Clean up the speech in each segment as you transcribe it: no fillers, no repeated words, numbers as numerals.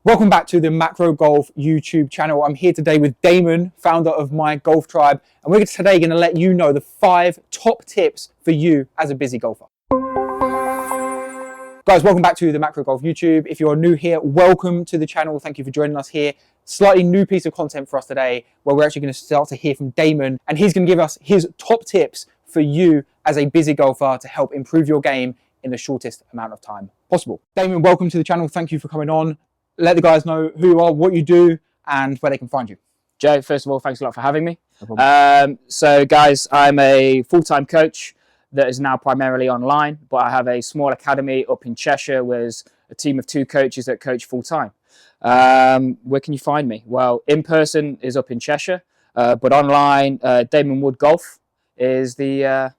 Welcome back to the Macro Golf YouTube channel. I'm here today with Damon, founder of MyGolfTribe, and we're today going to let you know the 5 top tips for you as a busy golfer. Guys, welcome back to the Macro Golf YouTube. If you're new here, welcome to the channel. Thank you for joining us here. Slightly new piece of content for us today, where we're actually going to start to hear from Damon, and he's going to give us his top tips for you as a busy golfer to help improve your game in the shortest amount of time possible. Damon, welcome to the channel. Thank you for coming on. Let the guys know who you are, what you do, and where they can find you. Joe, first of all, thanks a lot for having me. No so guys, I'm a full-time coach that is now primarily online, but I have a small academy up in Cheshire with a team of 2 coaches that coach full-time. Where can you find me? Well, in person is up in Cheshire, but online, Damon Wood Golf is the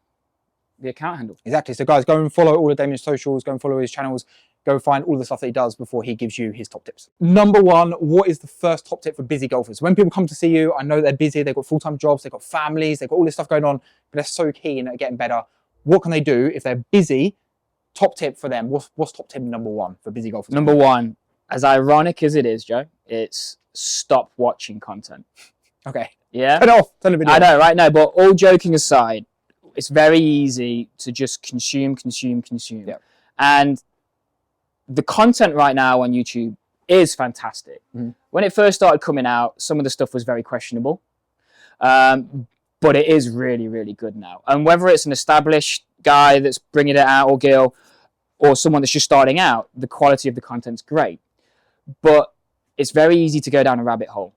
account handle. Exactly. So guys, go and follow all of Damon's socials, go and follow his channels, go find all the stuff that he does before he gives you his top tips. Number 1, what is the first top tip for busy golfers? When people come to see you, I know they're busy, they've got full-time jobs, they've got families, they've got all this stuff going on, but they're so keen at getting better. What can they do if they're busy? Top tip for them. What's top tip number 1 for busy golfers? Number 1, as ironic as it is, Joe, it's stop watching content. Okay. Yeah? Turn it off. Turn the video I know, right? No, but all joking aside, it's very easy to just consume. Yeah. And the content right now on YouTube is fantastic. Mm-hmm. When it first started coming out, some of the stuff was very questionable. But it is really, really good now. And whether it's an established guy that's bringing it out or girl, or someone that's just starting out, the quality of the content's great. But it's very easy to go down a rabbit hole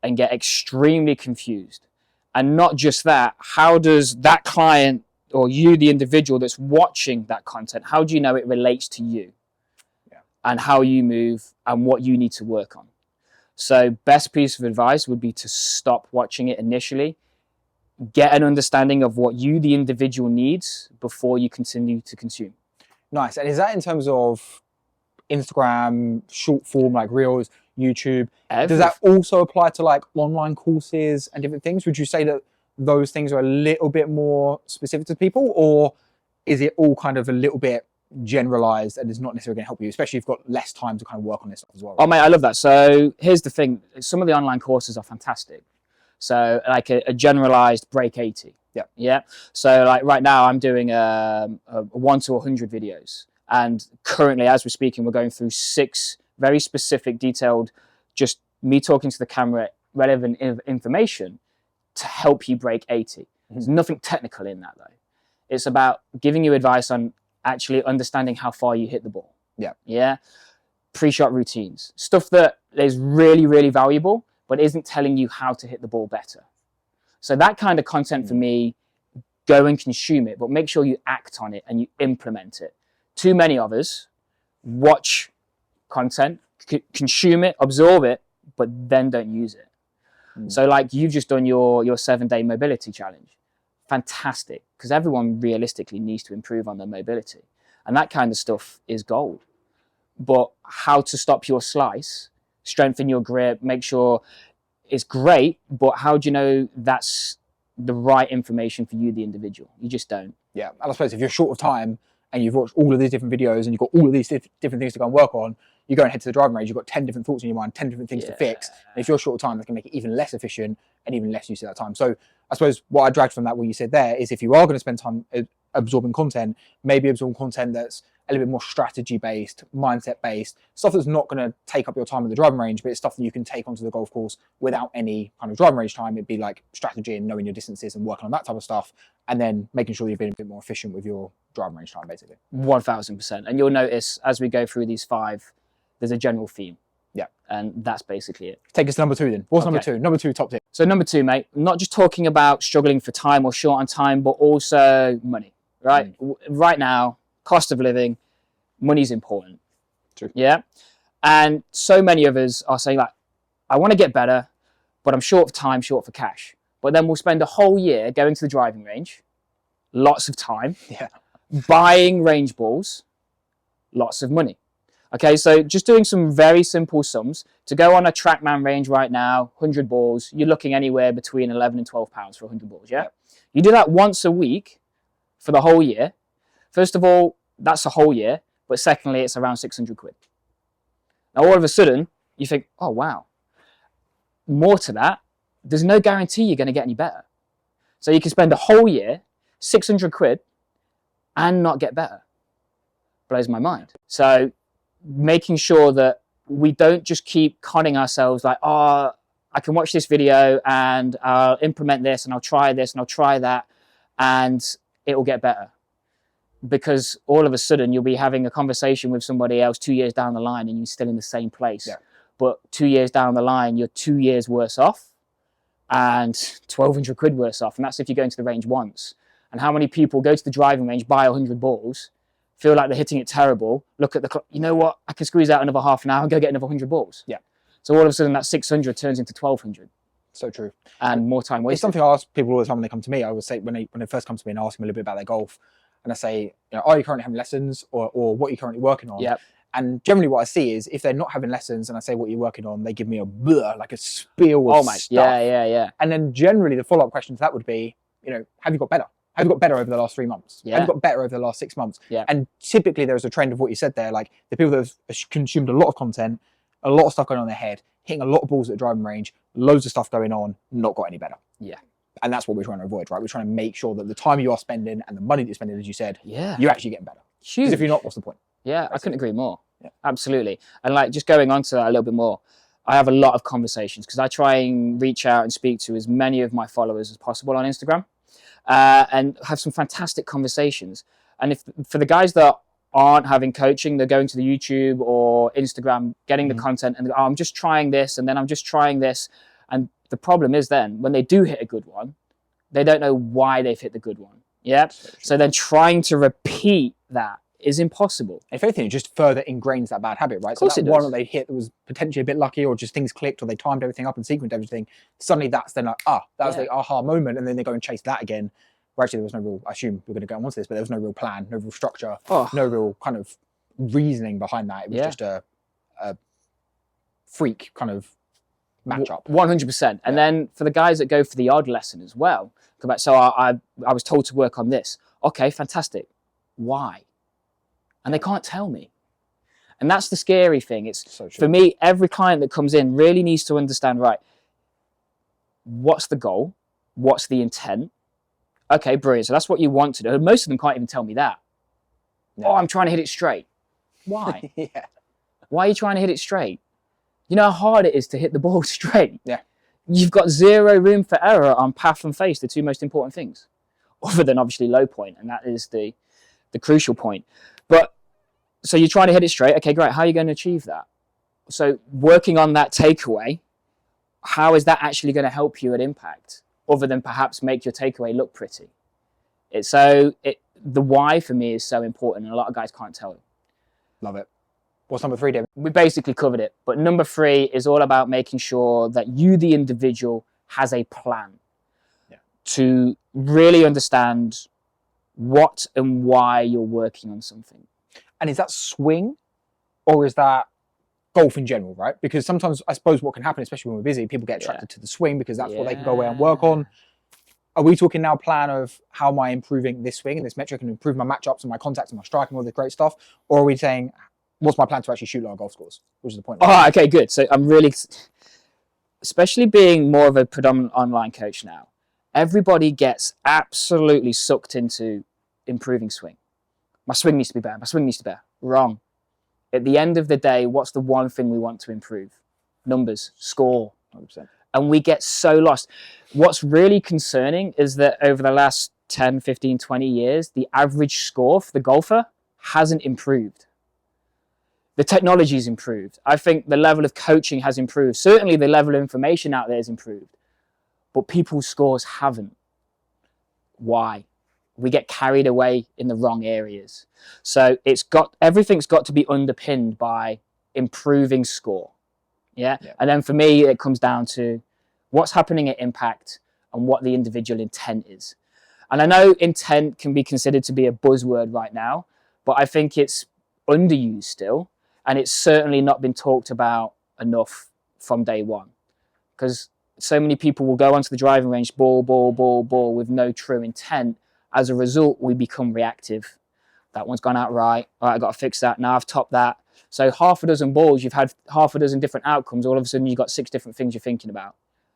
and get extremely confused. And not just that, how does that client or you, the individual that's watching that content, how do you know it relates to you? And how you move and what you need to work on. So best piece of advice would be to stop watching it initially, get an understanding of what you, the individual, needs before you continue to consume. Nice. And is that in terms of Instagram, short form like Reels, YouTube? Does that also apply to like online courses and different things? Would you say that those things are a little bit more specific to people, or is it all kind of a little bit generalized and is not necessarily going to help you, especially if you've got less time to kind of work on this stuff as well? Oh mate, I love that. So here's the thing, some of the online courses are fantastic. So like a generalized break 80. Yeah. So like right now I'm doing a 1 to 100 videos, and currently as we're speaking we're going through 6 very specific, detailed, just me talking to the camera, relevant information to help you break 80. Mm-hmm. There's nothing technical in that though. It's about giving you advice on actually understanding how far you hit the ball. Yeah. Pre-shot routines, stuff that is really, really valuable, but isn't telling you how to hit the ball better. So that kind of content for me, go and consume it, but make sure you act on it and you implement it. Too many of us watch content, consume it, absorb it, but then don't use it. So like you've just done your 7-day mobility challenge. Fantastic, because everyone realistically needs to improve on their mobility, and that kind of stuff is gold. But how to stop your slice, strengthen your grip, make sure it's great, but how do you know that's the right information for you, the individual? You just don't. Yeah, and I suppose if you're short of time and you've watched all of these different videos and you've got all of these different things to go and work on, you go and head to the driving range, you've got 10 different thoughts in your mind, 10 different things to fix. And if you're short of time, that's going to make it even less efficient and even less use of that time. So I suppose what I dragged from that, what you said there, is if you are going to spend time absorbing content, maybe absorb content that's a little bit more strategy-based, mindset-based, stuff that's not going to take up your time at the driving range, but it's stuff that you can take onto the golf course without any kind of driving range time. It'd be like strategy and knowing your distances and working on that type of stuff, and then making sure you're being a bit more efficient with your driving range time, basically. 1000%. And you'll notice as we go through these 5, there's a general theme. Yeah. And that's basically it. Take us to number 2 then. What's number 2? Number 2 top tip. So number 2, mate, not just talking about struggling for time or short on time, but also money, right? Right now, cost of living, money's important. True. Yeah. And so many of us are saying like, I want to get better, but I'm short of time, short for cash. But then we'll spend a whole year going to the driving range, lots of time, buying range balls, lots of money. Okay, so just doing some very simple sums. To go on a TrackMan range right now, 100 balls, you're looking anywhere between 11 and 12 pounds for 100 balls, yeah? Yep. You do that once a week for the whole year. First of all, that's a whole year, but secondly, it's around 600 quid. Now, all of a sudden, you think, oh, wow. More to that, there's no guarantee you're going to get any better. So you can spend a whole year, 600 quid, and not get better. Blows my mind. So making sure that we don't just keep conning ourselves like, oh, I can watch this video and I'll implement this and I'll try this and I'll try that and it will get better. Because all of a sudden you'll be having a conversation with somebody else 2 years down the line and you're still in the same place. Yeah. But 2 years down the line, you're 2 years worse off and 1,200 quid worse off. And that's if you're going to the range once. And how many people go to the driving range, buy 100 balls, feel like they're hitting it terrible, look at the clock, you know what, I can squeeze out another half an hour and go get another 100 balls. Yeah. So all of a sudden that 600 turns into 1,200. So true. And more time wasted. It's something I ask people all the time when they come to me. I always say, when they first come to me and ask them a little bit about their golf, and I say, you know, are you currently having lessons or what are you currently working on? Yep. And generally what I see is if they're not having lessons and I say what you're working on, they give me a blur, like a spiel of stuff. Yeah. And then generally the follow-up question to that would be, you know, have you got better? Have you got better over the last 3 months? Yeah. Have you got better over the last 6 months? Yeah. And typically there's a trend of what you said there, like the people that have consumed a lot of content, a lot of stuff going on in their head, hitting a lot of balls at the driving range, loads of stuff going on, not got any better. Yeah. And that's what we're trying to avoid, right? We're trying to make sure that the time you are spending and the money that you're spending, as you said, you're actually getting better. Huge. Because if you're not, what's the point? Yeah, basically. I couldn't agree more. Yeah. Absolutely. And like just going on to that a little bit more, I have a lot of conversations because I try and reach out and speak to as many of my followers as possible on Instagram and have some fantastic conversations. And if for the guys that aren't having coaching, they're going to the YouTube or Instagram, getting the content and I'm just trying this and then I'm just trying this. And the problem is then when they do hit a good one, they don't know why they've hit the good one. Yeah. So then trying to repeat that is impossible. If anything, it just further ingrains that bad habit, right? Of course so that it one does. that they hit that was potentially a bit lucky or just things clicked or they timed everything up and sequenced everything, suddenly that's then like, that was the aha moment. And then they go and chase that again. Where actually there was no real, I assume we're going to go on to this, but there was no real plan, no real structure, no real kind of reasoning behind that. It was just a freak kind of matchup. 100%. And then for the guys that go for the odd lesson as well, so I was told to work on this. Okay, fantastic. Why? And they can't tell me. And that's the scary thing. It's so for me, every client that comes in really needs to understand, right, what's the goal? What's the intent? Okay, brilliant. So that's what you want to do. Most of them can't even tell me that. No. Oh, I'm trying to hit it straight. Why? Why are you trying to hit it straight? You know how hard it is to hit the ball straight? Yeah. You've got zero room for error on path and face, the two most important things. Other than obviously low point, and that is the crucial point. But so you're trying to hit it straight. Okay, great. How are you going to achieve that? So working on that takeaway, how is that actually going to help you at impact? Other than perhaps make your takeaway look pretty. The why for me is so important and a lot of guys can't tell it. Love it. What's number 3, David? We basically covered it. But number 3 is all about making sure that you, the individual, has a plan to really understand what and why you're working on something. And is that swing or is that golf in general, right? Because sometimes I suppose what can happen, especially when we're busy, people get attracted to the swing because that's what they can go away and work on. Are we talking now plan of how am I improving this swing and this metric and improve my matchups and my contacts and my striking, all this great stuff? Or are we saying, what's my plan to actually shoot lower golf scores? Which is the point. Oh, okay, good. So I'm really, especially being more of a predominant online coach now, everybody gets absolutely sucked into improving swing. My swing needs to be better. My swing needs to be better. Wrong. At the end of the day, what's the one thing we want to improve? Numbers, score. 100%. And we get so lost. What's really concerning is that over the last 10, 15, 20 years, the average score for the golfer hasn't improved. The technology's improved. I think the level of coaching has improved. Certainly the level of information out there has improved. But people's scores haven't. Why? We get carried away in the wrong areas. So everything's got to be underpinned by improving score. Yeah. And then for me, it comes down to what's happening at impact and what the individual intent is. And I know intent can be considered to be a buzzword right now, but I think it's underused still. And it's certainly not been talked about enough from day one. Because so many people will go onto the driving range, ball with no true intent. As a result, we become reactive. That one's gone out right. All right, I've got to fix that. Now I've topped that. So half a dozen balls, you've had half a dozen different outcomes. All of a sudden, you've got 6 different things you're thinking about.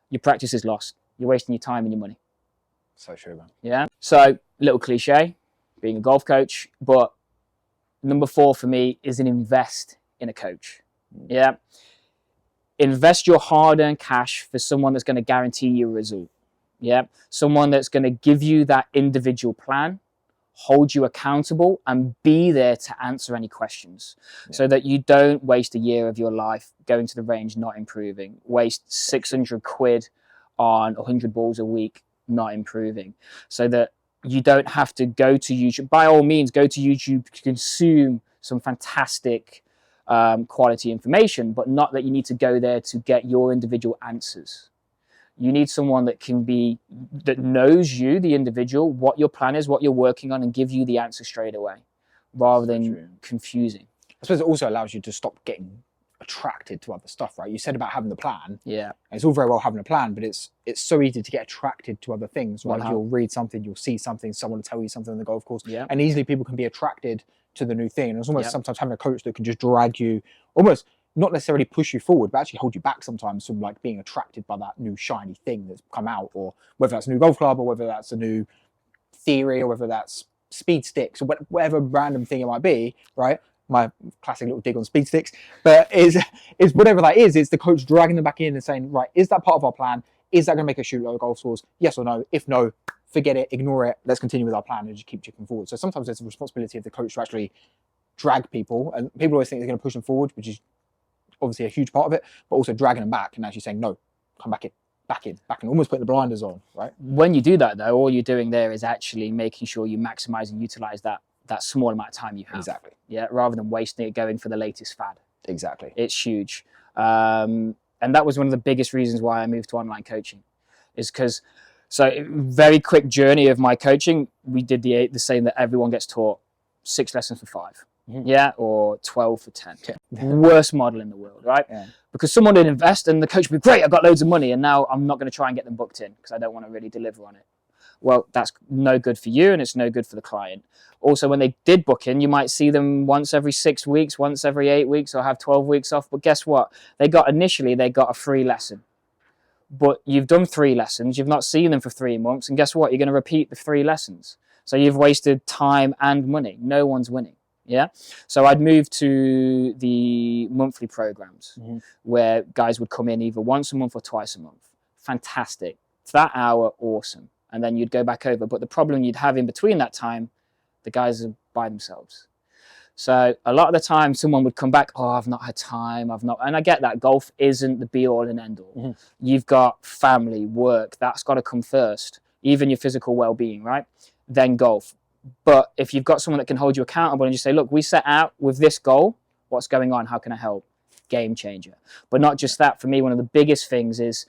Your practice is lost. You're wasting your time and your money. So true, man. Yeah. So, little cliche, being a golf coach, but number 4 for me is an invest in a coach. Yeah. Invest your hard-earned cash for someone that's going to guarantee you a result. Yeah. Someone that's going to give you that individual plan, hold you accountable, and be there to answer any questions, so that you don't waste a year of your life going to the range not improving, waste 600 quid on 100 balls a week not improving, so that you don't have to go to YouTube. By all means, go to YouTube to consume some fantastic quality information, but not that you need to go there to get your individual answers. You need someone that knows you, the individual, what your plan is, what you're working on, and give you the answer straight away, rather than confusing. I suppose it also allows you to stop getting attracted to other stuff, right? You said about having the plan. Yeah. And it's all very well having a plan, but it's so easy to get attracted to other things, right? You'll read something, you'll see something, someone will tell you something on the golf course, and easily people can be attracted to the new thing. And it's almost sometimes having a coach that can just drag you, almost not necessarily push you forward, but actually hold you back sometimes from like being attracted by that new shiny thing that's come out, or whether that's a new golf club, or whether that's a new theory, or whether that's speed sticks, or whatever random thing it might be, right? My classic little dig on speed sticks, but is whatever that is, it's the coach dragging them back in and saying, right, is that part of our plan? Is that going to make us shoot a lot of golf scores? Yes or no? If no, forget it, ignore it. Let's continue with our plan and just keep chipping forward. So sometimes there's a responsibility of the coach to actually drag people, and people always think they're going to push them forward, which is obviously a huge part of it, but also dragging them back and actually saying, no, come back in, almost putting the blinders on, right? When you do that, though, all you're doing there is actually making sure you maximize and utilize that small amount of time you have. Exactly. Yeah, rather than wasting it going for the latest fad. Exactly. It's huge. And that was one of the biggest reasons why I moved to online coaching, is because, so very quick journey of my coaching, we did the same that everyone gets taught, 6 lessons for 5. Yeah, or 12 for 10. Worst model in the world, right? Yeah. Because someone would invest and the coach would be, great, I've got loads of money, and now I'm not going to try and get them booked in because I don't want to really deliver on it. Well, that's no good for you, and it's no good for the client. Also, when they did book in, you might see them once every 6 weeks, once every 8 weeks, or have 12 weeks off. But guess what? Initially, they got a free lesson. But you've done 3 lessons, you've not seen them for 3 months, and guess what? You're going to repeat the 3 lessons. So you've wasted time and money. No one's winning. Yeah. So I'd moved to the monthly programs where guys would come in either once a month or twice a month. Fantastic. For that hour, awesome. And then you'd go back over. But the problem you'd have in between that time, the guys are by themselves. So a lot of the time someone would come back, oh, I've not had time. And I get that. Golf isn't the be all and end all. You've got family, work. That's got to come first. Even your physical well-being, right? Then golf. But if you've got someone that can hold you accountable and just say, look, we set out with this goal, what's going on? How can I help? Game changer. But not just that. For me, one of the biggest things is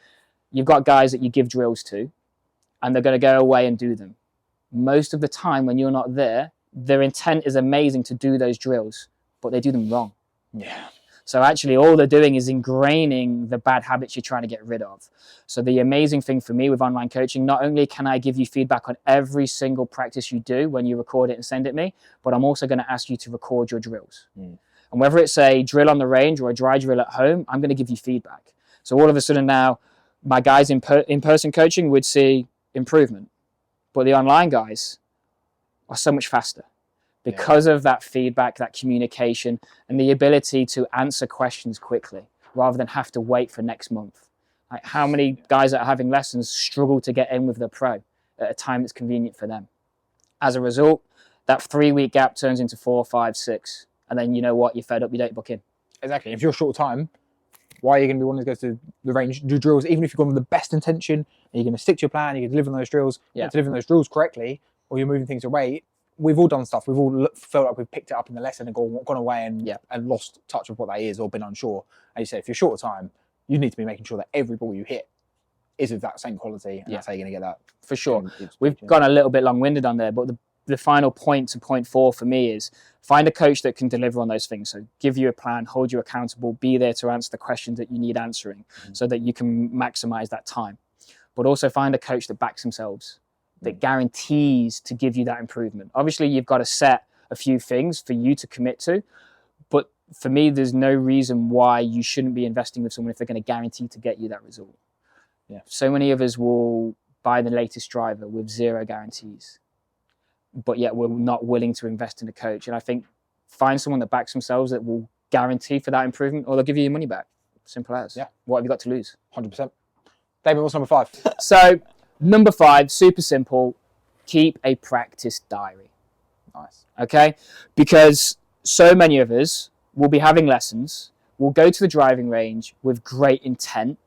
you've got guys that you give drills to, and they're going to go away and do them. Most of the time when you're not there, their intent is amazing to do those drills, but they do them wrong. Yeah. So actually all they're doing is ingraining the bad habits you're trying to get rid of. So the amazing thing for me with online coaching, not only can I give you feedback on every single practice you do when you record it and send it me, but I'm also going to ask you to record your drills. And whether it's a drill on the range or a dry drill at home, I'm going to give you feedback. So all of a sudden now, my guys in person coaching would see improvement, but the online guys are so much faster. Because of that feedback, that communication, and the ability to answer questions quickly rather than have to wait for next month. Like how many guys that are having lessons struggle to get in with the pro at a time that's convenient for them? As a result, that 3-week gap turns into 4, 5, 6. And then you know what? You're fed up, you don't book in. Exactly. If you're short time, why are you going to be wanting to go to the range, do drills, even if you've gone with the best intention, and you're going to stick to your plan, you're going to deliver on those drills, delivering those drills correctly, or you're moving things away. We've all done stuff. We've all felt like we've picked it up in the lesson and gone away and lost touch of what that is, or been unsure. And you say, if you're short of time, you need to be making sure that every ball you hit is of that same quality, and that's how you're going to get that. For sure. We've gone a little bit long-winded on there, but the final point to point 4 for me is find a coach that can deliver on those things. So give you a plan, hold you accountable, be there to answer the questions that you need answering so that you can maximize that time. But also find a coach that backs themselves, that guarantees to give you that improvement. Obviously, you've got to set a few things for you to commit to. But for me, there's no reason why you shouldn't be investing with someone if they're going to guarantee to get you that result. Yeah. So many of us will buy the latest driver with 0 guarantees, but yet we're not willing to invest in a coach. And I think find someone that backs themselves that will guarantee for that improvement, or they'll give you your money back. Simple as. Yeah. What have you got to lose? 100%. Damon, what's number 5? So number 5, super simple. Keep a practice diary. Nice. Okay? Because so many of us will be having lessons, we'll go to the driving range with great intent,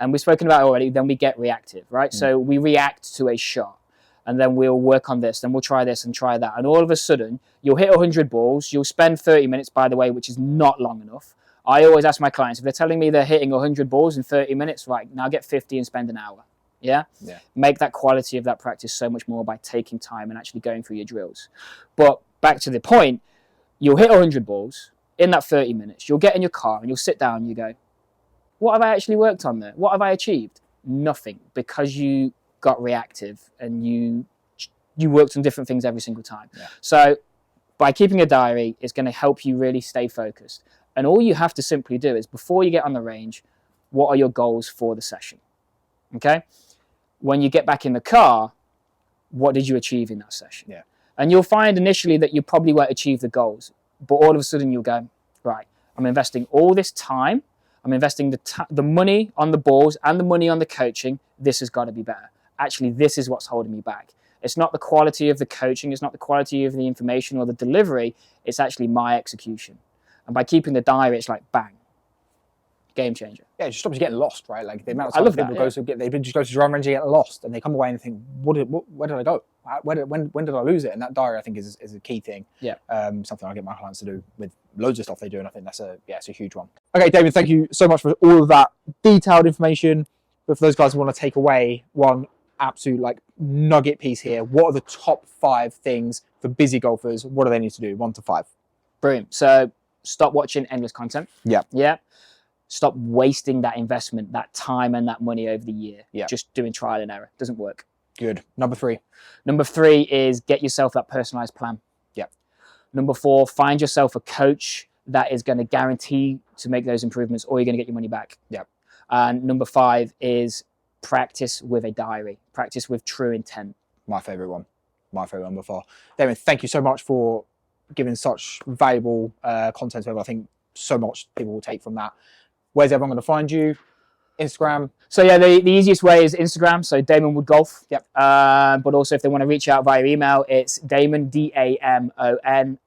and we've spoken about it already, then we get reactive, right? So we react to a shot, and then we'll work on this, then we'll try this and try that. And all of a sudden, you'll hit 100 balls, you'll spend 30 minutes, by the way, which is not long enough. I always ask my clients, if they're telling me they're hitting 100 balls in 30 minutes, right, now get 50 and spend an hour. Yeah? Make that quality of that practice so much more by taking time and actually going through your drills. But back to the point, you'll hit 100 balls in that 30 minutes. You'll get in your car and you'll sit down and you go, what have I actually worked on there? What have I achieved? Nothing, because you got reactive and you worked on different things every single time. Yeah. So by keeping a diary, it's going to help you really stay focused. And all you have to simply do is, before you get on the range, what are your goals for the session? Okay? When you get back in the car, what did you achieve in that session? Yeah. And you'll find initially that you probably won't achieve the goals, but all of a sudden you'll go, right, I'm investing all this time, I'm investing the money on the balls and the money on the coaching, this has got to be better. Actually, this is what's holding me back. It's not the quality of the coaching, it's not the quality of the information or the delivery, it's actually my execution. And by keeping the diary, it's like, bang, game changer. Yeah, it just stops you getting lost, right? Like the amount of times people they just go to driving range and get lost, and they come away and think, where did I go? When did I lose it? And that diary, I think, is a key thing. Yeah. Something I get my clients to do with loads of stuff they do, and I think it's a huge one. Okay, Damon, thank you so much for all of that detailed information. But for those guys who want to take away one absolute nugget piece here, what are the top 5 things for busy golfers? What do they need to do? 1 to 5. Brilliant. So stop watching endless content. Yeah. Yeah. Stop wasting that investment, that time and that money over the year. Yeah. Just doing trial and error. Doesn't work. Good. Number 3. Number 3 is get yourself that personalized plan. Yeah. Number 4, find yourself a coach that is going to guarantee to make those improvements, or you're going to get your money back. Yeah. And number 5 is practice with a diary. Practice with true intent. My favorite one. My favorite one by far. Damon, thank you so much for giving such valuable content. I think so much people will take from that. Where's everyone going to find you? Instagram? So yeah, the easiest way is Instagram, so Damon Wood Golf. Yep. But also if they want to reach out via email, it's Damon, DAMON,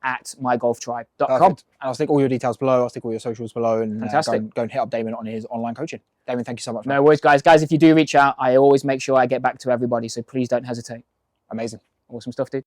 at MyGolfTribe.com. And I'll stick all your details below. I'll stick all your socials below, and go and hit up Damon on his online coaching. Damon, thank you so much. No worries, guys. Guys, if you do reach out, I always make sure I get back to everybody, so please don't hesitate. Amazing. Awesome stuff, dude.